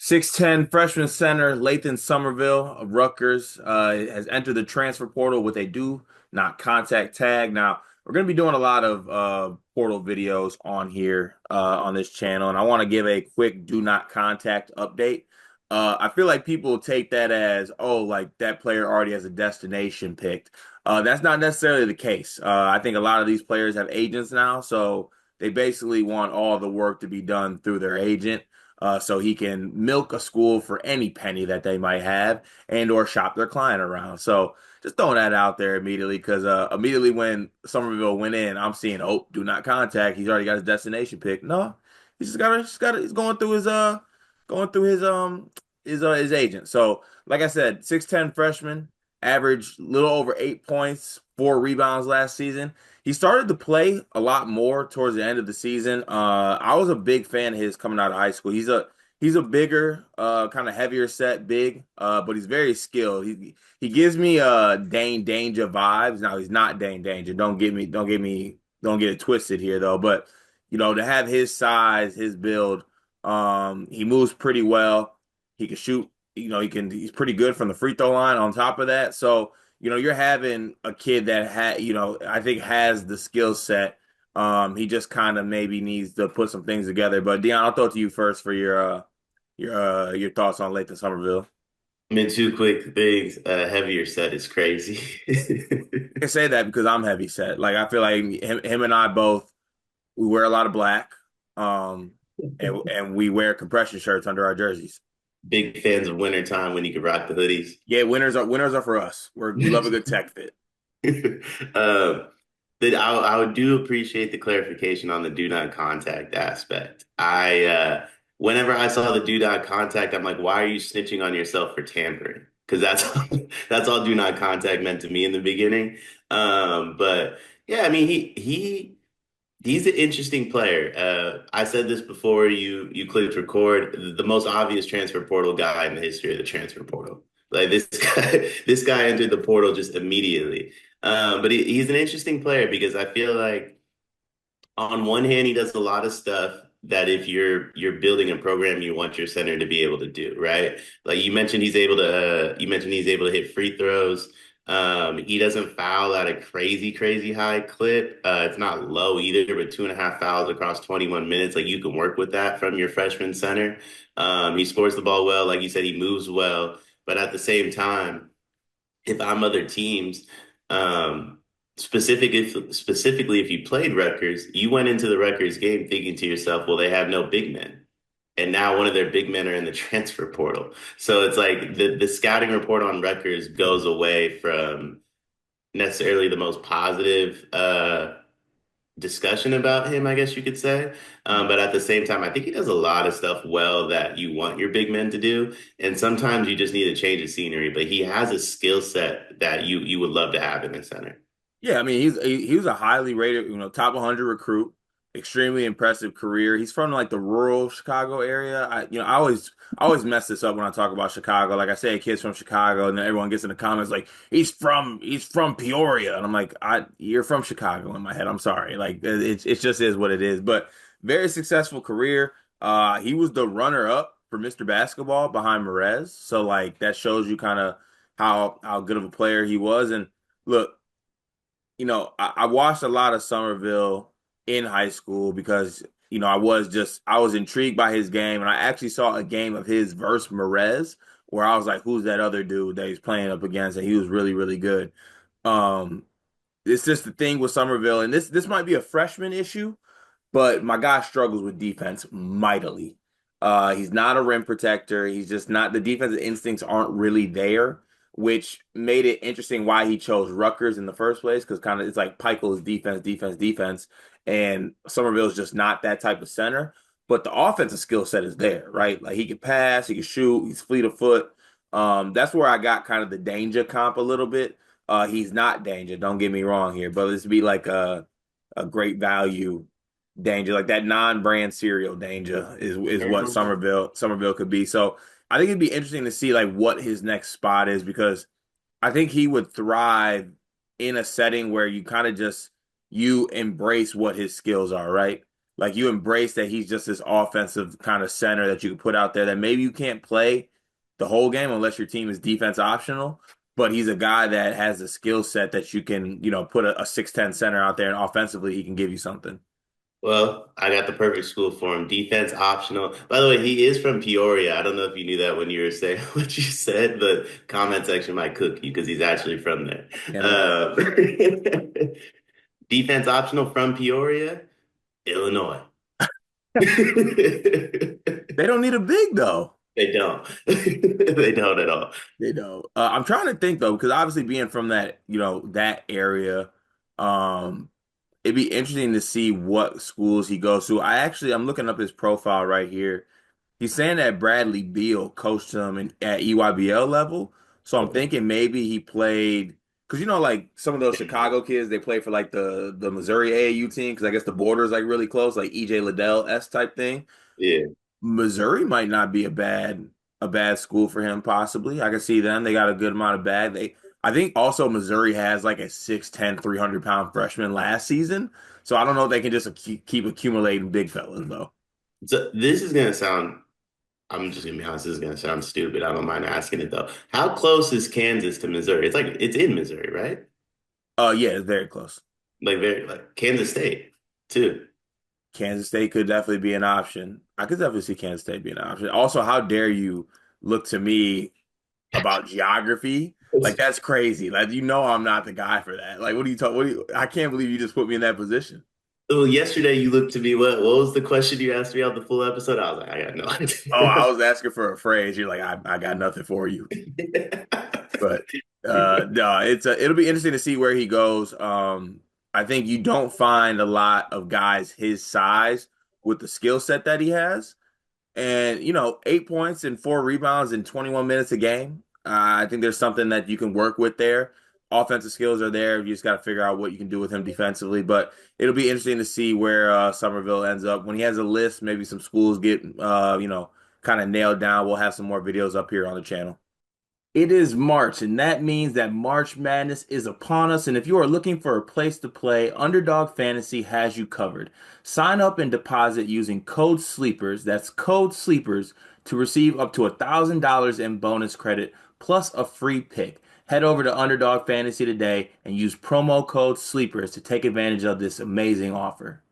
6'10" freshman center Lathan Sommerville of Rutgers has entered the transfer portal with a do not contact tag. Now, we're going to be doing a lot of portal videos on here on this channel, and I want to give a quick do not contact update. I feel like people take that as, oh, like that player already has a destination picked. That's not necessarily the case. I think a lot of these players have agents now, so they basically want all the work to be done through their agent so he can milk a school for any penny that they might have and or shop their client around. So just throwing that out there immediately because immediately when Somerville went in, I'm seeing, oh, do not contact. He's already got his destination pick. No, he's going through his agent. So like I said, 6'10" freshman, averaged a little over 8 points, 4 rebounds last season. He started to play a lot more towards the end of the season. I was a big fan of his coming out of high school. He's a bigger, kind of heavier set big, but he's very skilled. He gives me Dane Danger vibes. Now he's not Dane Danger. Don't get it twisted here though. But to have his size, his build, he moves pretty well. He can shoot. He's pretty good from the free throw line on top of that. So you're having a kid that I think has the skill set. He just kind of maybe needs to put some things together. But Dion, I'll throw it to you first for your thoughts on Lathan Sommerville. I mean, two quick things. Heavier set is crazy. I can say that because I'm heavy set. Like I feel like him and I both we wear a lot of black, um, and we wear compression shirts under our jerseys. Big fans of wintertime when you can rock the hoodies. Yeah, winners are for us. We love a good tech fit. um, I do appreciate the clarification on the do not contact aspect. Whenever I saw the do not contact, I'm like, why are you snitching on yourself for tampering? Because that's all do not contact meant to me in the beginning. But yeah, I mean he's an interesting player. I said this before you clicked record. The most obvious transfer portal guy in the history of the transfer portal. Like this guy, this guy entered the portal just immediately. But he's an interesting player because I feel like on one hand he does a lot of stuff that if you're building a program you want your center to be able to do, right? Like you mentioned he's able to hit free throws. He doesn't foul at a crazy high clip. It's not low either, but 2.5 fouls across 21 minutes. Like you can work with that from your freshman center. He scores the ball well. Like you said, he moves well. But at the same time, if I'm other teams, um, specifically if you played Rutgers, you went into the Rutgers game thinking to yourself, well, they have no big men. And now one of their big men are in the transfer portal. So it's like the scouting report on Rutgers goes away from necessarily the most positive discussion about him, I guess you could say. But at the same time, I think he does a lot of stuff well that you want your big men to do. And sometimes you just need a change of scenery, but he has a skill set that you would love to have in the center. Yeah, I mean he was a highly rated, top 100 recruit, extremely impressive career. He's from like the rural Chicago area. I always mess this up when I talk about Chicago. Like I say, a kid's from Chicago, and then everyone gets in the comments like he's from Peoria, and I'm like, you're from Chicago in my head. I'm sorry, like it just is what it is. But very successful career. He was the runner up for Mr. Basketball behind Merez, so like that shows you kind of how good of a player he was. And look. I watched a lot of Somerville in high school because, I was intrigued by his game. And I actually saw a game of his versus Merez where I was like, who's that other dude that he's playing up against? And he was really, really good. Um, it's just the thing with Somerville, and this might be a freshman issue, but my guy struggles with defense mightily. He's not a rim protector. He's just not, the defensive instincts aren't really there, which made it interesting why he chose Rutgers in the first place, because kind of it's like Pikel's defense, defense, defense, and Somerville's just not that type of center. But the offensive skill set is there, right? Like he can pass, he can shoot, he's fleet of foot. That's where I got kind of the danger comp a little bit. He's not danger, don't get me wrong here, but this would be like a great value danger, like that non-brand cereal danger is what Mhm. Somerville could be. So I think it'd be interesting to see like what his next spot is because I think he would thrive in a setting where you kind of just you embrace what his skills are, right? Like you embrace that he's just this offensive kind of center that you can put out there that maybe you can't play the whole game unless your team is defense optional. But he's a guy that has a skill set that you can, put a 6'10" center out there and offensively he can give you something. Well, I got the perfect school for him. Defense optional. By the way, he is from Peoria. I don't know if you knew that when you were saying what you said, but comment section might cook you because he's actually from there. Can't imagine. Uh, defense optional from Peoria, Illinois. They don't need a big though. They don't. They don't at all. I'm trying to think though, because obviously being from that, that area, um, it'd be interesting to see what schools he goes to. I'm looking up his profile right here. He's saying that Bradley Beal coached him at EYBL level. So I'm thinking maybe he played because like some of those Chicago kids, they play for like the Missouri AAU team because I guess the border is like really close, like EJ Liddell S type thing. Yeah. Missouri might not be a bad school for him, possibly. I can see them. They got a good amount of bag. I think also Missouri has like a 6'10", 300-pound freshman last season. So I don't know if they can just keep accumulating big fellas though. So this is gonna sound, I'm just gonna be honest, this is gonna sound stupid. I don't mind asking it though. How close is Kansas to Missouri? It's like it's in Missouri, right? Yeah, it's very close. Like very like Kansas State too. Kansas State could definitely be an option. I could definitely see Kansas State being an option. Also, how dare you look to me about geography? Like that's crazy. Like I'm not the guy for that. Like what are you talking? I can't believe you just put me in that position. Well, yesterday you looked to me. What was the question you asked me on the full episode? I was like, I got no Oh, I idea. was asking for a phrase. You're like, I got nothing for you. But no, it'll be interesting to see where he goes. I think you don't find a lot of guys his size with the skill set that he has. And 8 points and 4 rebounds in 21 minutes a game. I think there's something that you can work with there. Offensive skills are there. You just got to figure out what you can do with him defensively. But it'll be interesting to see where Somerville ends up when he has a list. Maybe some schools get kind of nailed down. We'll have some more videos up here on the channel. It is March, and that means that March Madness is upon us. And if you are looking for a place to play, Underdog Fantasy has you covered. Sign up and deposit using code SLEEPERS, that's code SLEEPERS, to receive up to $1,000 in bonus credit plus a free pick. Head over to Underdog Fantasy today and use promo code SLEEPERS to take advantage of this amazing offer.